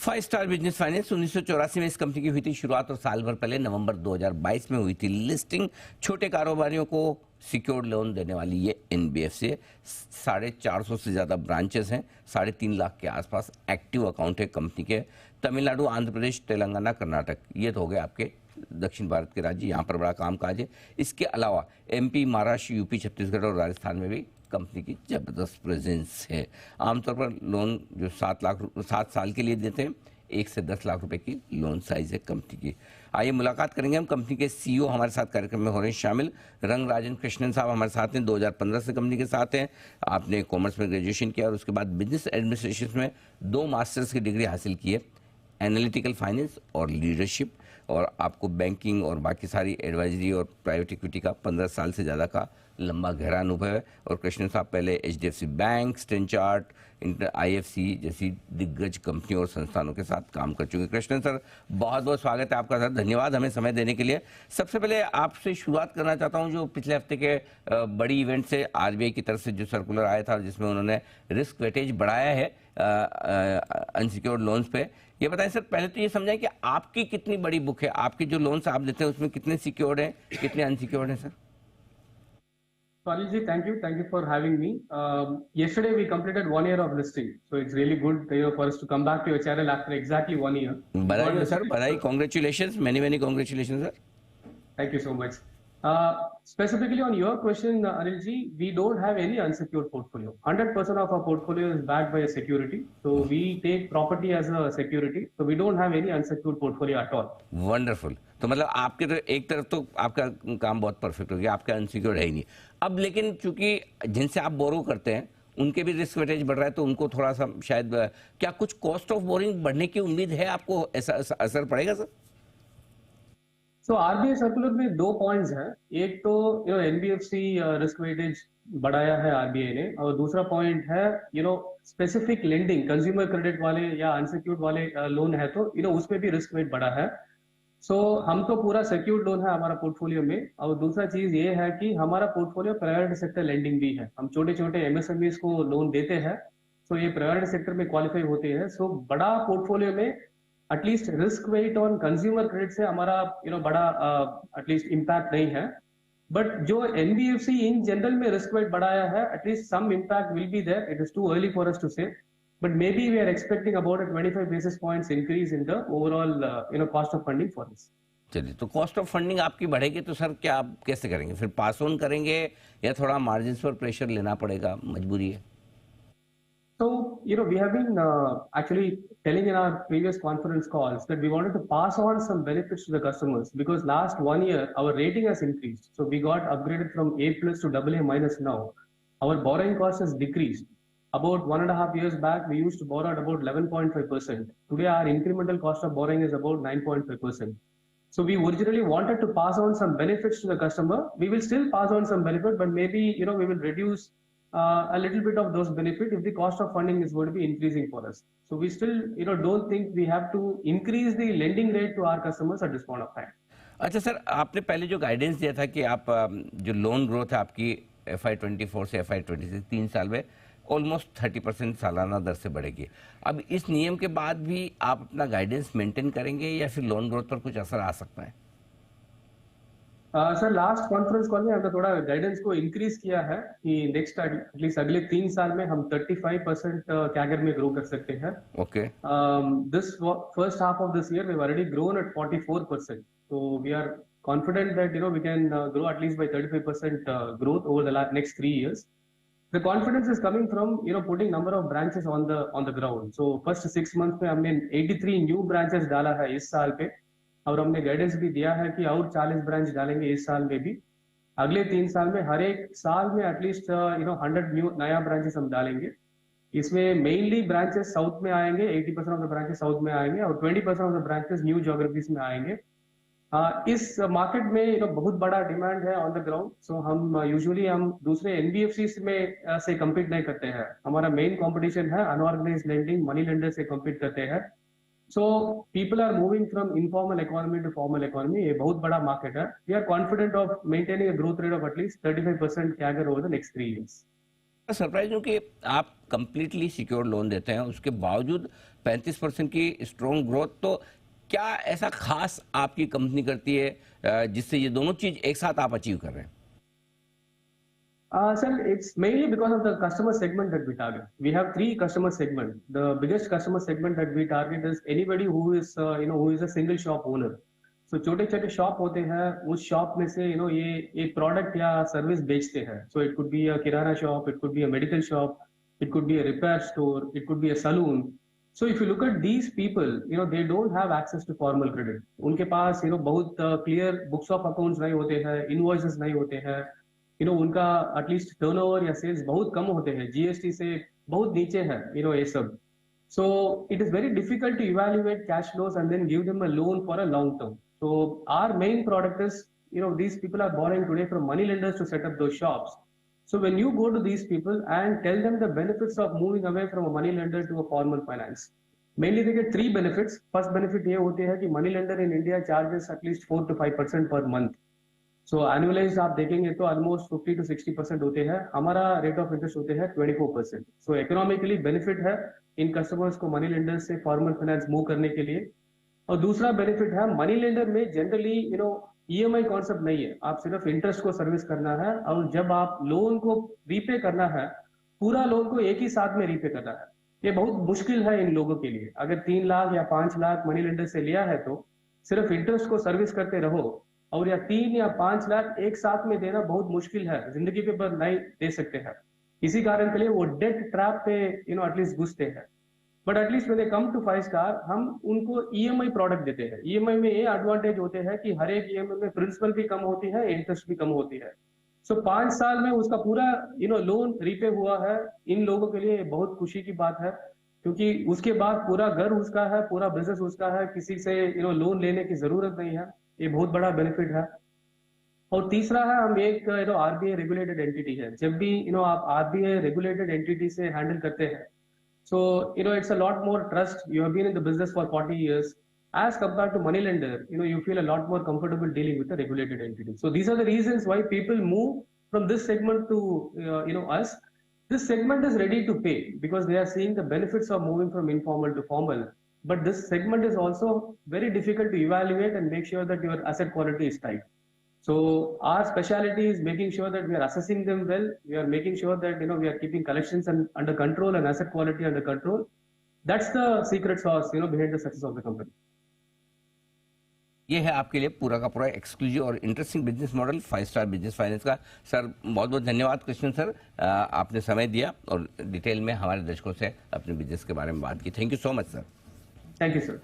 Five star business finance 1984 में इस company की हुई थी शुरुआत और साल भर पहले नवंबर 2022 में हुई थी लिस्टिंग। छोटे कारोबारियों को सिक्योर्ड लोन देने वाली ये एनबीएफसी है। 450 से ज़्यादा ब्रांचेस हैं, 3.5 लाख के आसपास एक्टिव अकाउंट है कंपनी के। तमिलनाडु, आंध्र प्रदेश, तेलंगाना, कर्नाटक, ये तो हो गए आपके दक्षिण भारत के राज्य, यहाँ पर बड़ा कामकाज है। इसके अलावा एमपी, महाराष्ट्र, यूपी, छत्तीसगढ़ और राजस्थान में भी कंपनी की जबरदस्त प्रेजेंस है। आमतौर पर लोन जो 7 साल के लिए देते हैं, 1 से 10 लाख रुपए की लोन साइज है कंपनी की। आइए मुलाकात करेंगे हम। कंपनी के सीईओ हमारे साथ कार्यक्रम में हो रहे हैं शामिल। रंगराजन कृष्णन साहब हमारे साथ हैं, 2015 से कंपनी के साथ हैं। आपने कॉमर्स में ग्रेजुएशन किया और उसके बाद बिजनेस एडमिनिस्ट्रेशन में 2 मास्टर्स की डिग्री हासिल की है, एनालिटिकल फाइनेंस और लीडरशिप। और आपको बैंकिंग और बाकी सारी एडवाइजरी और प्राइवेट इक्विटी का 15 साल से ज़्यादा का लंबा गहरा अनुभव है। और कृष्णन साहब पहले एचडीएफसी बैंक, स्टैंचार्ट, आईएफसी जैसी दिग्गज कंपनियों और संस्थानों के साथ काम कर चुके। कृष्णन सर, बहुत बहुत स्वागत है आपका सर, धन्यवाद हमें समय देने के लिए। सबसे पहले आपसे शुरुआत करना चाहता हूं, जो पिछले हफ्ते के बड़ी इवेंट से आरबीआई की तरफ से जो सर्कुलर आया था जिसमें उन्होंने रिस्क वेटेज बढ़ाया है अनसिक्योर्ड लोन्स पे, ये बताएं सर। पहले तो ये समझाएं कि आपकी कितनी बड़ी बुक है, आपके जो लोन्स आप देते हैं उसमें कितने सिक्योर्ड हैं, कितने अनसिक्योर्ड हैं sir? Swalil ji, thank you for having me. Yesterday we completed 1 year of listing, so it's really good for us to come back to your channel after exactly 1 year. बधाई sir, बधाई, congratulations, many congratulations sir. Thank you so much. Specifically on your question, Anil ji, we don't have any unsecured portfolio. 100% of our portfolio is backed by a security, so we take property as a security, so we don't have any unsecured portfolio at all. Wonderful. तो मतलब आपके तो एक तरफ तो आपका काम बहुत परफेक्ट हो गया, आपका अनसिक्योर्ड है ही नहीं अब। लेकिन चूंकि जिनसे आप बोरो करते हैं उनके भी रिस्क वेटेज बढ़ रहा है, तो उनको थोड़ा सा शायद क्या कुछ कॉस्ट ऑफ बोरिंग बढ़ने की उम्मीद है आपको, ऐसा असर पड़ेगा सर? So आरबीआई सर्कुलर में 2 पॉइंट्स हैं। एक तो एनबीएफसी रिस्क वेटेज बढ़ाया है आरबीआई ने, और दूसरा पॉइंट है स्पेसिफिक लेंडिंग, कंज्यूमर क्रेडिट वाले या अनसिक्योर्ड वाले लोन है तो उसमें भी रिस्क वेट बढ़ा है। सो हम तो पूरा सिक्योर्ड लोन है हमारा पोर्टफोलियो में। और दूसरा चीज ये है कि हमारा पोर्टफोलियो प्रायोरिटी सेक्टर लेंडिंग भी है, हम छोटे छोटे एमएसएमईज को लोन देते हैं, सो ये प्रायोरिटी सेक्टर में क्वालिफाई होते हैं। सो बड़ा पोर्टफोलियो में at least risk wait on consumer credit से हमारा बड़ा एटलीस्ट इम्पैक्ट नहीं है। बट जो एनबीएफसी इन जनरल में रिस्क वेट बढ़ाया है, at least some impact will be there. It is too early for us to से, but maybe we are expecting about a 25 basis points increase in the overall cost of funding for this. चलिए, तो cost of funding आपकी बढ़ेगी तो sir क्या आप कैसे करेंगे फिर? पास ऑन करेंगे या थोड़ा मार्जिन पर प्रेशर लेना पड़ेगा, मजबूरी है? So we have been actually telling in our previous conference calls that we wanted to pass on some benefits to the customers, because last 1 year our rating has increased, so we got upgraded from A plus to AA minus. Now our borrowing cost has decreased. About 1.5 years back, we used to borrow at about 11.5%. Today, our incremental cost of borrowing is about 9.5%. So we originally wanted to pass on some benefits to the customer. We will still pass on some benefit, but maybe we will reduce a little bit of those benefits if the cost of funding is going to be increasing for us. So we still don't think we have to increase the lending rate to our customers at this point of time. अच्छा sir, आपने पहले जो guidance दिया था कि आप जो loan growth है आपकी FY24 से FY26 3 साल में ऑलमोस्ट 30% सालाना दर से बढ़ेगी, अब इस नियम के बाद भी आप अपना गाइडेंस मेंटेन करेंगे या फिर लोन ग्रोथ पर कुछ असर आ सकता है? सर, लास्ट कॉन्फ्रेंस कॉल में हमने थोड़ा गाइडेंस को इंक्रीज किया है कि नेक्स्ट एटलीस्ट अगले 3 साल में हम 35% कैगर में ग्रो कर सकते हैं। Okay, this first half of this year we have already grown at 44%, so we are confident that we can grow at least by 35% growth over the next 3 years. The confidence is coming from putting number of branches on the ground. So first 6 months में हमने 83 new branches डाला है इस साल पे, और हमने guidance भी दिया है कि और 40 ब्रांच डालेंगे इस साल में भी। अगले 3 साल में हर एक साल में एटलीस्ट 100 नया ब्रांचेस हम डालेंगे। इसमें मेनली ब्रांचेस साउथ में आएंगे, 80% ऑफ द ब्रांचेस साउथ में आएंगे और 20% of the branches new geographies में आएंगे। इस मार्केट में बहुत बड़ा डिमांड है ऑन द ग्राउंड। सो हम यूजुअली हम दूसरे एनबीएफसी में से कम्पीट नहीं करते हैं, हमारा मेन कंपटीशन है अनऑर्गेनाइज्ड लेंडिंग, मनी लेंडर से कम्पीट करते हैं। So people are moving from informal economy to formal economy, ये बहुत बड़ा मार्केट है। We are confident of maintaining a growth rate of एटलीस्ट 35% CAGR over the next 3 years. Surprise हूँ कि आप कंप्लीटली सिक्योर्ड लोन देते हैं, उसके बावजूद 35% की स्ट्रॉन्ग ग्रोथ। तो क्या ऐसा खास आपकी कंपनी करती है जिससे ये दोनों चीज एक साथ आप अचीव कर रहे हैं? Sir, it's mainly because of the customer segment that we target. We have three customer segments. The biggest customer segment that we target is anybody who is, who is a single shop owner. So छोटे छोटे shop होते हैं, उस shop में से ये एक product या सर्विस बेचते हैं. So it could be a kirana shop, it could be a medical shop, it could be a repair store, it could be a saloon. So if you look at these people, they don't have access to formal credit. उनके पास बहुत clear books of accounts नहीं होते हैं, invoices नहीं होते हैं. उनका at least turnover या सेल्स बहुत कम होते हैं, जीएसटी से बहुत नीचे है, ये सब. So it is very difficult to evaluate cash flows and then give them a loan for a long term. So our main product is, these people are borrowing today from money lenders to set up those shops. So when you go to these people and tell them the benefits of moving away from a money lender to a formal finance, mainly they get three benefits. First benefit ये होते हैं कि money lender in India charges at least 4 to 5% per month. So annualise आप देखेंगे तो almost 50 to 60% होते हैं. हमारा रेट ऑफ इंटरेस्ट होते हैं 24%. सो इकोनॉमिकली बेनिफिट है इन कस्टमर्स को मनी लेंडर से फॉर्मल फाइनेंस मूव करने के लिए. और दूसरा बेनिफिट है, मनी लेंडर में जनरली ईएमआई कॉन्सेप्ट नहीं है. आप सिर्फ इंटरेस्ट को सर्विस करना है, और जब आप लोन को रीपे करना है, पूरा लोन को एक ही साथ में रीपे करना है. ये बहुत मुश्किल है इन लोगों के लिए. अगर 3 लाख या 5 लाख मनी लेंडर से लिया है तो सिर्फ इंटरेस्ट को सर्विस करते रहो, और या 3 या 5 लाख एक साथ में देना बहुत मुश्किल है, जिंदगी पे पर नहीं दे सकते हैं. इसी कारण के लिए वो डेट ट्रैप पे एटलीस्ट घुसते हैं. But at least when they come to 5 star, हम उनको ईएमआई प्रोडक्ट देते हैं. ईएमआई में ये एडवांटेज होते हैं कि हर एक ईएमआई में प्रिंसिपल भी कम होती है, इंटरेस्ट भी कम होती है. सो 5 साल में उसका पूरा लोन रीपे हुआ है. इन लोगों के लिए बहुत खुशी की बात है, क्योंकि उसके बाद पूरा घर उसका है, पूरा बिजनेस उसका है, किसी से लोन लेने की जरूरत नहीं है. ये बहुत बड़ा बेनिफिट है. और तीसरा है, हम एक आरबीआई रेगुलेटेड एंटिटी है. जब भी आप आरबीआई रेगुलेटेड एंटिटी से हैंडल करते हैं, so it's a lot more trust. You have been in the business for 40 years as compared to money lender. You feel a lot more comfortable dealing with a regulated entity. So these are the reasons why people move from this segment to us. This segment is ready to pay because they are seeing the benefits of moving from informal to formal. But this segment is also very difficult to evaluate and make sure that your asset quality is tight. So our specialty is making sure that we are assessing them well. We are making sure that we are keeping collections under control and asset quality under control. That's the secret sauce behind the success of the company. ये है आपके लिए पूरा का पूरा exclusive और interesting business model 5 star business finance का. Sir बहुत बहुत धन्यवाद कृष्ण सर, आपने समय दिया और डिटेल में हमारे दर्शकों से अपने बिजनेस के बारे में बात की. Thank you so much sir. Thank you, sir.